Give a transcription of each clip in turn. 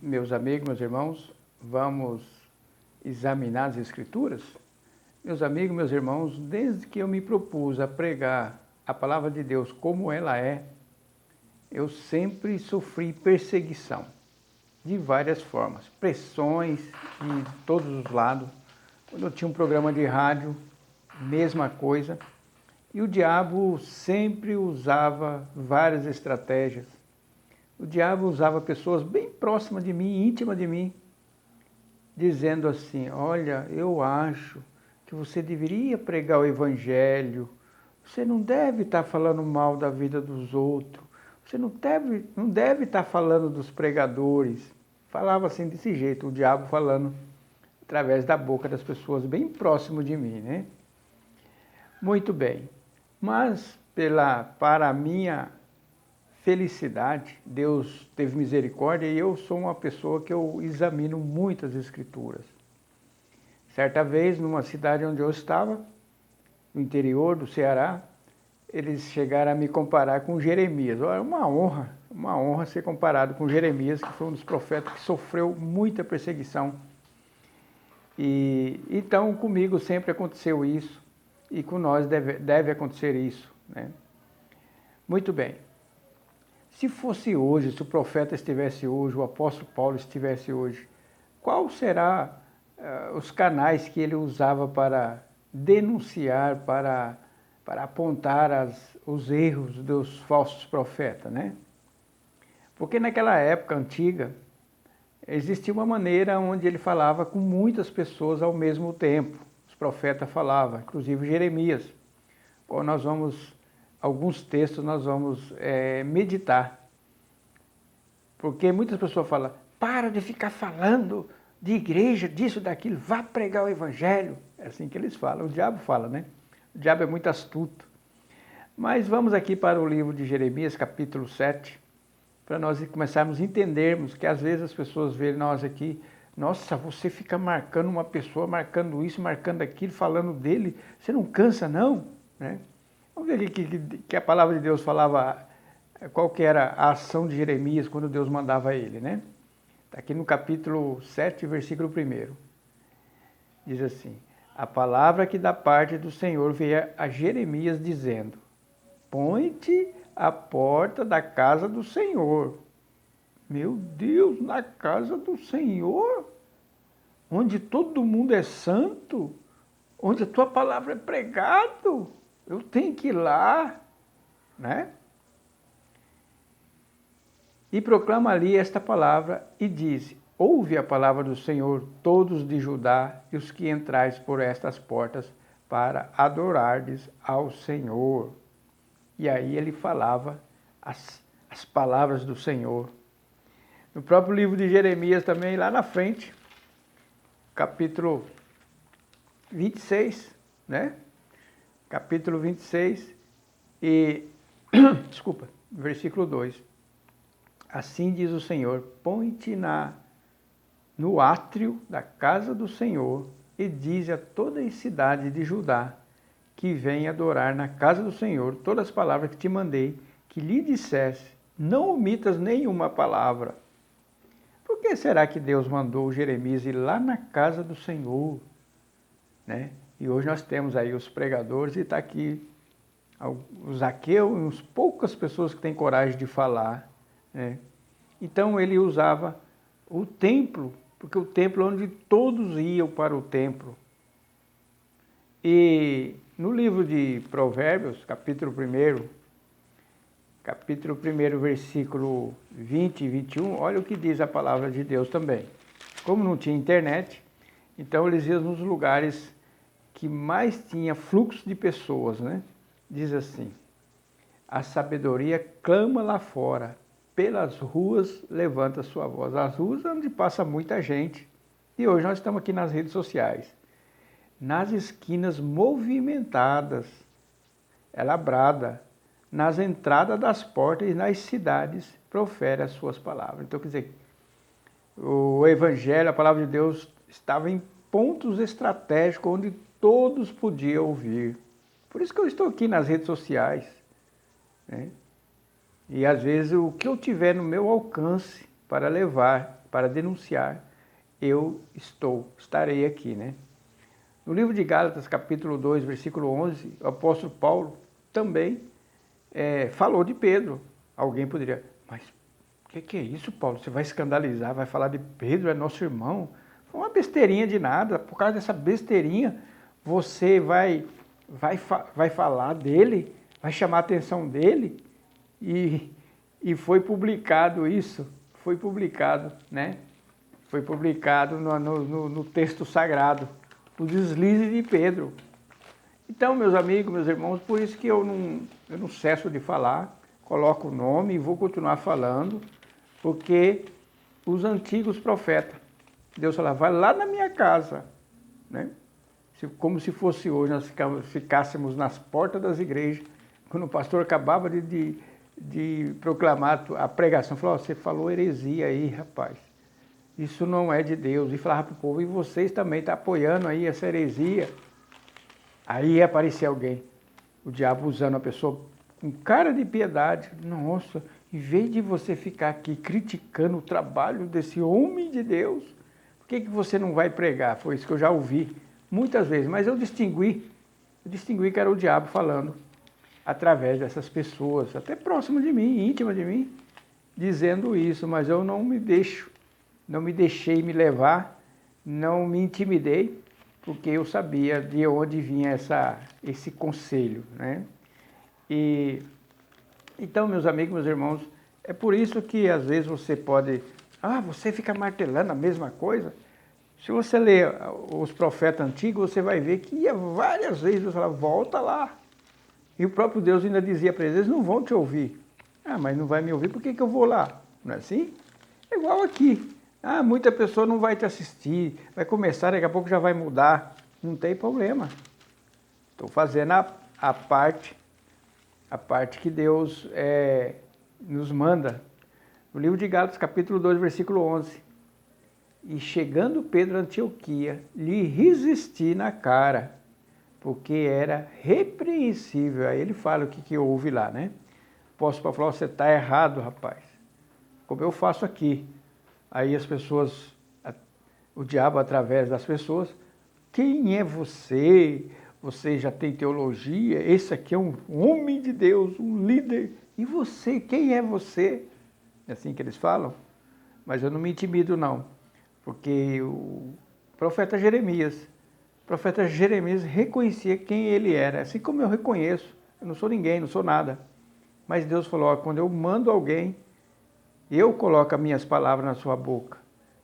Meus amigos, meus irmãos, vamos examinar as Escrituras? Meus amigos, meus irmãos, desde que eu me propus a pregar a palavra de Deus como ela é, eu sempre sofri perseguição de várias formas, pressões de todos os lados. Quando eu tinha um programa de rádio, mesma coisa, e o diabo sempre usava várias estratégias. O diabo usava pessoas bem próximas de mim, íntimas de mim, dizendo assim: olha, eu acho que você deveria pregar o evangelho, você não deve estar falando mal da vida dos outros, você não deve estar falando dos pregadores. Falava assim desse jeito, o diabo falando através da boca das pessoas bem próximas de mim, né? Muito bem, mas para a minha felicidade, Deus teve misericórdia e eu sou uma pessoa que eu examino muitas escrituras. Certa vez, numa cidade onde eu estava, no interior do Ceará, eles chegaram a me comparar com Jeremias. Olha, uma honra ser comparado com Jeremias, que foi um dos profetas que sofreu muita perseguição. E então comigo sempre aconteceu isso, e com nós deve acontecer isso, né? Muito bem. Se fosse hoje, se o profeta estivesse hoje, o apóstolo Paulo estivesse hoje, qual será os canais que ele usava para denunciar, para apontar os erros dos falsos profetas, né? Porque naquela época antiga, existia uma maneira onde ele falava com muitas pessoas ao mesmo tempo. Os profetas falavam, inclusive Jeremias. Bom, alguns textos nós vamos meditar. Porque muitas pessoas falam: para de ficar falando de igreja, disso, daquilo, vá pregar o evangelho. É assim que eles falam, o diabo fala, né? O diabo é muito astuto. Mas vamos aqui para o livro de Jeremias, capítulo 7, para nós começarmos a entendermos que às vezes as pessoas veem nós aqui: nossa, você fica marcando uma pessoa, marcando isso, marcando aquilo, falando dele, você não cansa não? Né? Vamos ver aqui que a palavra de Deus falava, qual que era a ação de Jeremias quando Deus mandava ele, né? Está aqui no capítulo 7, versículo 1. Diz assim: a palavra que da parte do Senhor veio a Jeremias dizendo: põe-te à porta da casa do Senhor. Meu Deus, na casa do Senhor? Onde todo mundo é santo? Onde a tua palavra é pregado? Eu tenho que ir lá, né? E proclama ali esta palavra e diz: ouve a palavra do Senhor, todos de Judá e os que entrais por estas portas para adorardes ao Senhor. E aí ele falava as palavras do Senhor. No próprio livro de Jeremias também, lá na frente, capítulo 26, né? Capítulo 26 e, desculpa, versículo 2. Assim diz o Senhor: põe-te no átrio da casa do Senhor e dize a toda a cidade de Judá que vem adorar na casa do Senhor todas as palavras que te mandei, que lhe dissesse, não omitas nenhuma palavra. Por que será que Deus mandou Jeremias ir lá na casa do Senhor, né? E hoje nós temos aí os pregadores e está aqui o Zaqueu e umas poucas pessoas que têm coragem de falar, né? Então ele usava o templo, porque o templo é onde todos iam para o templo. E no livro de Provérbios, capítulo 1, versículo 20 e 21, olha o que diz a palavra de Deus também. Como não tinha internet, então eles iam nos lugares que mais tinha fluxo de pessoas, né? Diz assim: a sabedoria clama lá fora, pelas ruas levanta sua voz. As ruas é onde passa muita gente. E hoje nós estamos aqui nas redes sociais. Nas esquinas movimentadas, ela brada. Nas entradas das portas e nas cidades profere as suas palavras. Então, quer dizer, o Evangelho, a palavra de Deus, estava em pontos estratégicos onde todos podiam ouvir. Por isso que eu estou aqui nas redes sociais, né? E às vezes o que eu tiver no meu alcance para levar para denunciar, eu estarei aqui, né? No livro de Gálatas, capítulo 2, versículo 11, o apóstolo Paulo também falou de Pedro. Alguém poderia, mas o que é isso, Paulo? Você vai escandalizar, vai falar de Pedro, é nosso irmão? Foi uma besteirinha de nada. Por causa dessa besteirinha, você vai falar dele, vai chamar a atenção dele, e foi publicado isso, foi publicado, né? Foi publicado no texto sagrado, o deslize de Pedro. Então, meus amigos, meus irmãos, por isso que eu não cesso de falar, coloco o nome e vou continuar falando, porque os antigos profetas, Deus falava, vai lá na minha casa, né? Como se fosse hoje, nós ficássemos nas portas das igrejas, quando o pastor acabava de proclamar a pregação, falou, você falou heresia aí, rapaz, isso não é de Deus, e falava para o povo, e vocês também estão apoiando aí essa heresia. Aí ia aparecer alguém, o diabo usando a pessoa com cara de piedade, nossa, em vez de você ficar aqui criticando o trabalho desse homem de Deus, por que você não vai pregar? Foi isso que eu já ouvi muitas vezes, mas eu distingui que era o diabo falando através dessas pessoas, até próximo de mim, íntima de mim, dizendo isso, mas eu não me deixei me levar, não me intimidei, porque eu sabia de onde vinha esse conselho, né? Então, meus amigos, meus irmãos, é por isso que às vezes você pode, você fica martelando a mesma coisa. Se você ler os profetas antigos, você vai ver que ia várias vezes, Deus falava, volta lá. E o próprio Deus ainda dizia para eles, não vão te ouvir. Mas não vai me ouvir, por que eu vou lá? Não é assim? É igual aqui. Muita pessoa não vai te assistir, vai começar, daqui a pouco já vai mudar. Não tem problema. Estou fazendo a parte que Deus nos manda. No livro de Gálatas, capítulo 2, versículo 11. E chegando Pedro a Antioquia, lhe resisti na cara, porque era repreensível. Aí ele fala o que houve lá, né? Posso falar, você está errado, rapaz. Como eu faço aqui. Aí as pessoas, o diabo através das pessoas, quem é você? Você já tem teologia? Esse aqui é um homem de Deus, um líder. E você, quem é você? É assim que eles falam. Mas eu não me intimido, não. Porque o profeta Jeremias reconhecia quem ele era. Assim como eu reconheço. Eu não sou ninguém, não sou nada. Mas Deus falou, quando eu mando alguém, eu coloco as minhas palavras na sua boca.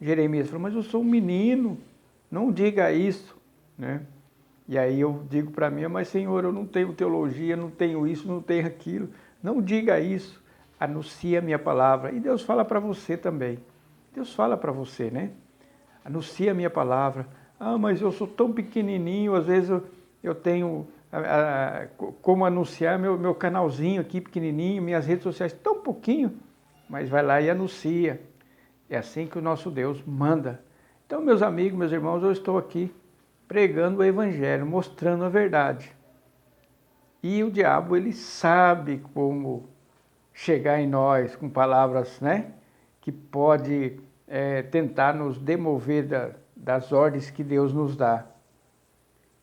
Jeremias falou, mas eu sou um menino, não diga isso, né? E aí eu digo para mim, mas Senhor, eu não tenho teologia, não tenho isso, não tenho aquilo. Não diga isso, anuncia a minha palavra. E Deus fala para você também. Deus fala para você, né? Anuncia a minha palavra. Mas eu sou tão pequenininho, às vezes eu tenho como anunciar meu canalzinho aqui pequenininho, minhas redes sociais tão pouquinho. Mas vai lá e anuncia. É assim que o nosso Deus manda. Então, meus amigos, meus irmãos, eu estou aqui pregando o Evangelho, mostrando a verdade. E o diabo, ele sabe como chegar em nós com palavras, né? Que pode tentar nos demover das ordens que Deus nos dá.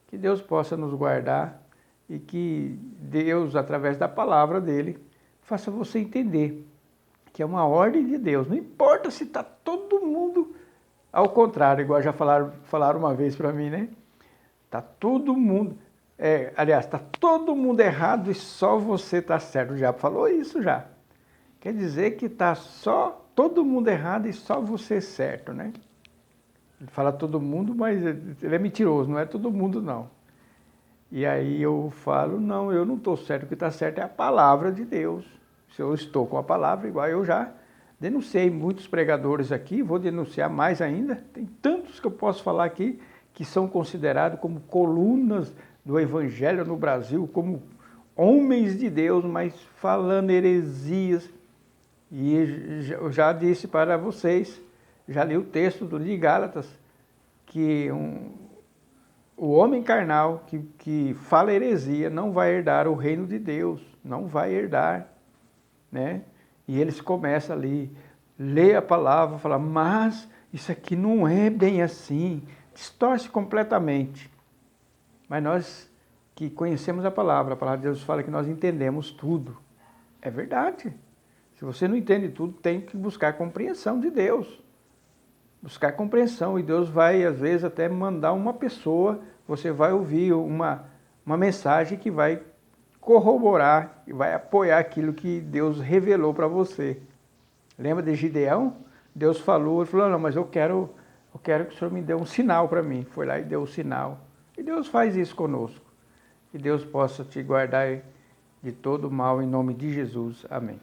Que Deus possa nos guardar e que Deus, através da palavra dele, faça você entender que é uma ordem de Deus. Não importa se está todo mundo ao contrário, igual já falaram uma vez para mim, né? Está todo mundo, está todo mundo errado e só você está certo. O diabo falou isso já. Quer dizer que está só todo mundo errado e só você certo, né? Ele fala todo mundo, mas ele é mentiroso, não é todo mundo não. E aí eu falo, não, eu não estou certo, o que está certo é a palavra de Deus. Se eu estou com a palavra, igual eu já denunciei muitos pregadores aqui, vou denunciar mais ainda. Tem tantos que eu posso falar aqui que são considerados como colunas do Evangelho no Brasil, como homens de Deus, mas falando heresias. E eu já disse para vocês, já li o texto de Gálatas, que o homem carnal que fala heresia não vai herdar o reino de Deus, não vai herdar. Né? E eles começam ali, lê a palavra, fala, mas isso aqui não é bem assim, distorce completamente. Mas nós que conhecemos a palavra de Deus fala que nós entendemos tudo. É verdade. Se você não entende tudo, tem que buscar a compreensão de Deus. Buscar compreensão, e Deus vai, às vezes, até mandar uma pessoa, você vai ouvir uma mensagem que vai corroborar e vai apoiar aquilo que Deus revelou para você. Lembra de Gideão? Deus falou, ele falou, não, mas eu quero que o Senhor me dê um sinal para mim. Foi lá e deu o sinal. E Deus faz isso conosco. Que Deus possa te guardar de todo mal, em nome de Jesus. Amém.